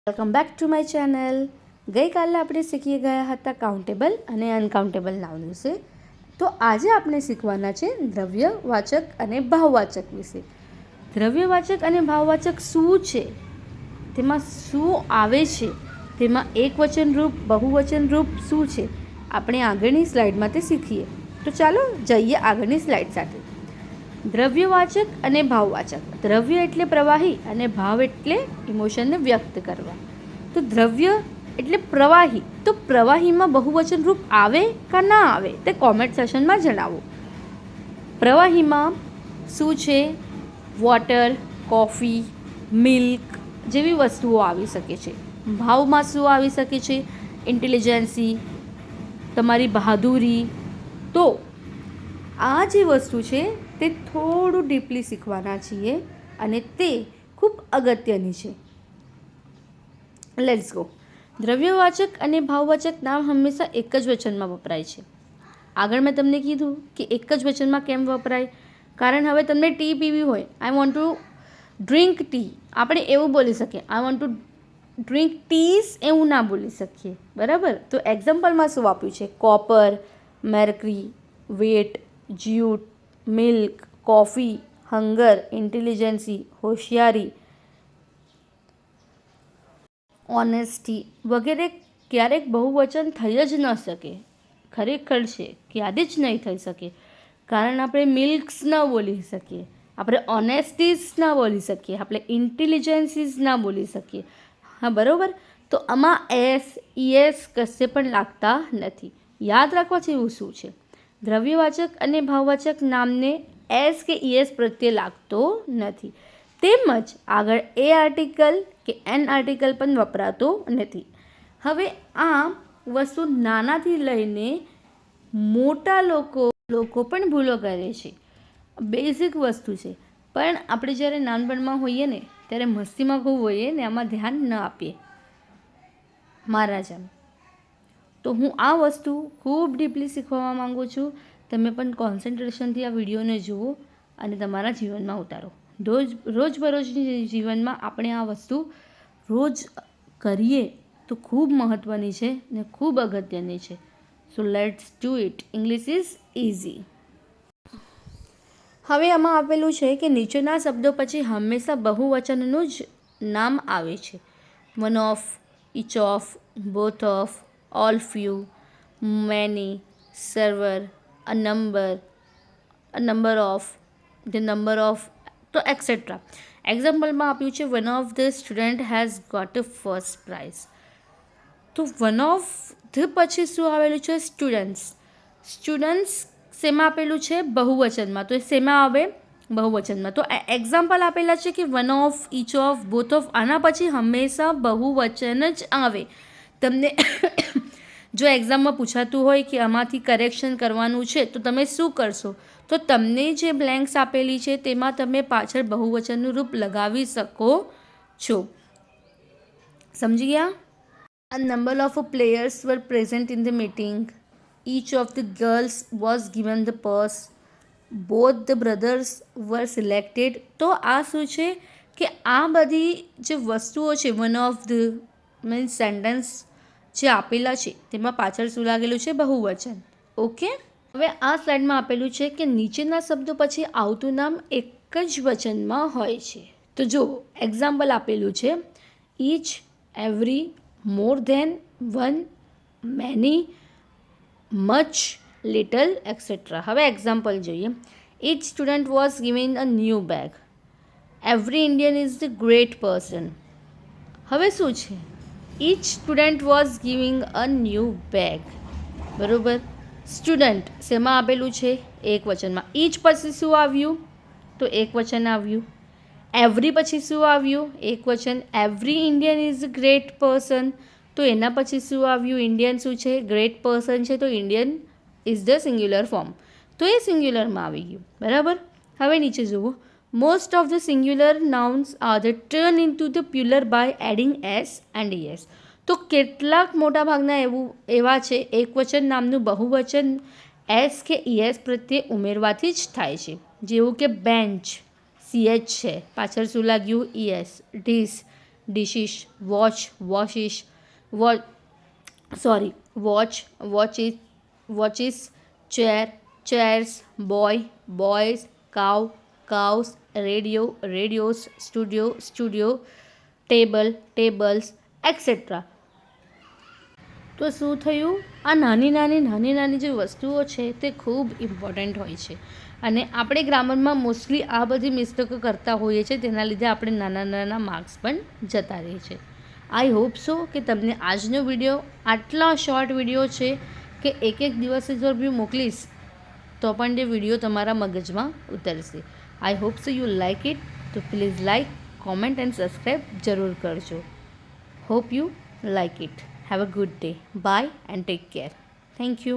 Welcome back to my channel. ગઈકાલે આપણે શીખી ગયા હતા કાઉન્ટેબલ અને અનકાઉન્ટેબલ નાઉન વિશે. તો આજે આપણે શીખવાના છે દ્રવ્યવાચક અને ભાવવાચક વિશે. દ્રવ્યવાચક અને ભાવવાચક શું છે, તેમાં શું આવે છે, તેમાં એકવચન રૂપ બહુવચન રૂપ શું છે, આપણે આગળની સ્લાઇડમાં તે શીખીએ. તો ચાલો જઈએ આગળની સ્લાઇડ સાથે. દ્રવ્યવાચક અને ભાવવાચક. દ્રવ્ય એટલે પ્રવાહી અને ભાવ એટલે ઇમોશનને વ્યક્ત કરવા. તો દ્રવ્ય એટલે પ્રવાહી, તો પ્રવાહીમાં બહુવચન રૂપ આવે કે ના આવે તે કોમેન્ટ સેશનમાં જણાવો. પ્રવાહીમાં શું છે? વોટર, કોફી, મિલ્ક જેવી વસ્તુઓ આવી શકે છે. ભાવમાં શું આવી શકે છે? ઇન્ટેલિજન્સી, તમારી બહાદુરી. તો આ જે વસ્તુ છે તે થોડું ડીપલી શીખવાના છીએ અને તે ખૂબ અગત્યની છે. Let's go. દ્રવ્યવાચક અને ભાવવાચક નામ હંમેશા એક જ વચનમાં વપરાય છે. આગળ મેં તમને કીધું કે એક જ વચનમાં કેમ વપરાય, કારણ હવે તમને ટી પીવી હોય, I want to drink tea, આપણે એવું બોલી શકીએ. આઈ વોન્ટ ટુ ડ્રિંક ટીસ એવું ના બોલી શકીએ, બરાબર? તો એક્ઝામ્પલમાં શું આપ્યું છે? Copper, mercury, wheat, jute, milk, coffee, hunger, intelligence, હોશિયારી, ઓનેસ્ટી વગેરે ક્યારેક બહુવચન થઈ જ ન શકે. ખરેખર છે, ક્યારે જ નહીં થઈ શકે, કારણ આપણે મિલ્ક્સ ન બોલી શકીએ, આપણે ઓનેસ્ટીઝ ના બોલી શકીએ, આપણે ઇન્ટેલિજન્સીઝ ના બોલી શકીએ. હા, બરાબર. તો આમાં એસ, ઈએસ કશે પણ લાગતા નથી. યાદ રાખવા જેવું શું છે? દ્રવ્યવાચક અને ભાવવાચક નામને એસ કે ઈએસ પ્રત્યે લાગતો નથી. તેમજ આગળ એ આર્ટિકલ કે એન આર્ટિકલ પણ વપરાતો નથી. હવે આ વસ્તુ નાનાથી લઈને મોટા લોકો પણ ભૂલો કરે છે. બેઝિક વસ્તુ છે, પણ આપણે જ્યારે નાનપણમાં હોઈએ ને ત્યારે મસ્તીમાં ખૂબ હોઈએ ને આમાં ધ્યાન ન આપીએ, મારા જેમ. તો હું આ વસ્તુ ખૂબ ડીપલી શીખવા માગું છું. તમે પણ કોન્સન્ટ્રેશનથી આ વિડીયોને જુઓ અને તમારા જીવનમાં ઉતારો. રોજબરોજની જીવનમાં આપણે આ વસ્તુ રોજ કરીએ તો ખૂબ મહત્ત્વની છે ને ખૂબ અગત્યની છે. So let's do it. English is easy. હવે આમાં આપેલું છે કે નીચેના શબ્દો પછી હંમેશા બહુવચનનું જ નામ આવે છે. One of, each of, both of, all few, many, several, a number of, the number of, તો એક્સેટ્રા. એક્ઝામ્પલમાં આપ્યું છે one of the student has got a first prize. તો વન ઓફ ધ પછી શું આવેલું છે? સ્ટુડન્ટ્સ. સ્ટુડન્ટ્સ શેમાં આપેલું છે? બહુવચનમાં. તો શેમાં આવે? બહુવચનમાં. તો એક્ઝામ્પલ આપેલા છે કે one of, each of, both of. આના પછી હંમેશા બહુવચન જ આવે. તમને જો એક્ઝામમાં પૂછાતું હોય કે આમાંથી કરેક્શન કરવાનું છે તો તમે શું કરશો? તો તમને જે બ્લેન્ક્સ આપેલી છે તેમાં તમે પાછળ બહુવચનનું રૂપ લગાવી શકો છો. સમજી ગયા? A number of players were present in the meeting. Each of the girls was given the purse. Both the brothers were selected. તો આ શું છે કે આ બધી જે વસ્તુઓ છે, one of the means sentence જે આપેલા છે તેમાં પાછળ શું લાગેલું છે? બહુવચન. ઓકે. હવે આ સ્લાઇડમાં આપેલું છે કે નીચેના શબ્દો પછી આવતું નામ એક જ વચનમાં હોય છે. તો જો એક્ઝામ્પલ આપેલું છે each, every, more than, one, many, much, little, etcetera. હવે એક્ઝામ્પલ જોઈએ. Each student was given a new bag. Every Indian is the great person. હવે શું છે? Each student was giving a new bag. બરાબર. Student શેમાં આપેલું છે? એક વચનમાં. ઈચ પછી શું આવ્યું? તો એક વચન આવ્યું. એવરી પછી શું આવ્યું? એક વચન. Every Indian is great person. તો એના પછી શું આવ્યું? ઇન્ડિયન શું છે? ગ્રેટ પર્સન છે, તો Indian is the singular form. તો એ સિંગ્યુલરમાં આવી ગયું. બરાબર. હવે નીચે જુઓ. Most of the singular nouns are the turn into the plural by adding S and E S. તો કેટલાક મોટાભાગના એવા છે એકવચન નામનું બહુવચન એસ કે ઈએસ પ્રત્યે ઉમેરવાથી જ થાય છે. જેવું કે બેન્ચ, સીએચ છે, પાછળ શું લાગ્યું? ES. Dish, dishes, watch, washes, watches, watches, chair, chairs, boy, boys, cow, cows, radio, radios, studio, studio, table, tables, etc. તો શું થયું, આ નાની નાની જે વસ્તુઓ છે તે ખૂબ ઇમ્પોર્ટન્ટ હોય છે અને આપણે ગ્રામરમાં મોસ્ટલી આ બધી મિસ્ટેકો કરતા હોઈએ છીએ, તેના લીધે આપણે નાના માર્ક્સ પણ જતા રહે છે. આઈ હોપ સો કે તમને આજનો વિડીયો, આટલા શોર્ટ વિડીયો છે કે એક દિવસે જો બી મોકલીશ તો પણ જે વિડીયો તમારા મગજમાં ઉતરશે. I hope so you like it. તો please like, comment and subscribe જરૂર કરજો. Hope you like it. Have a good day. Bye and take care. Thank you.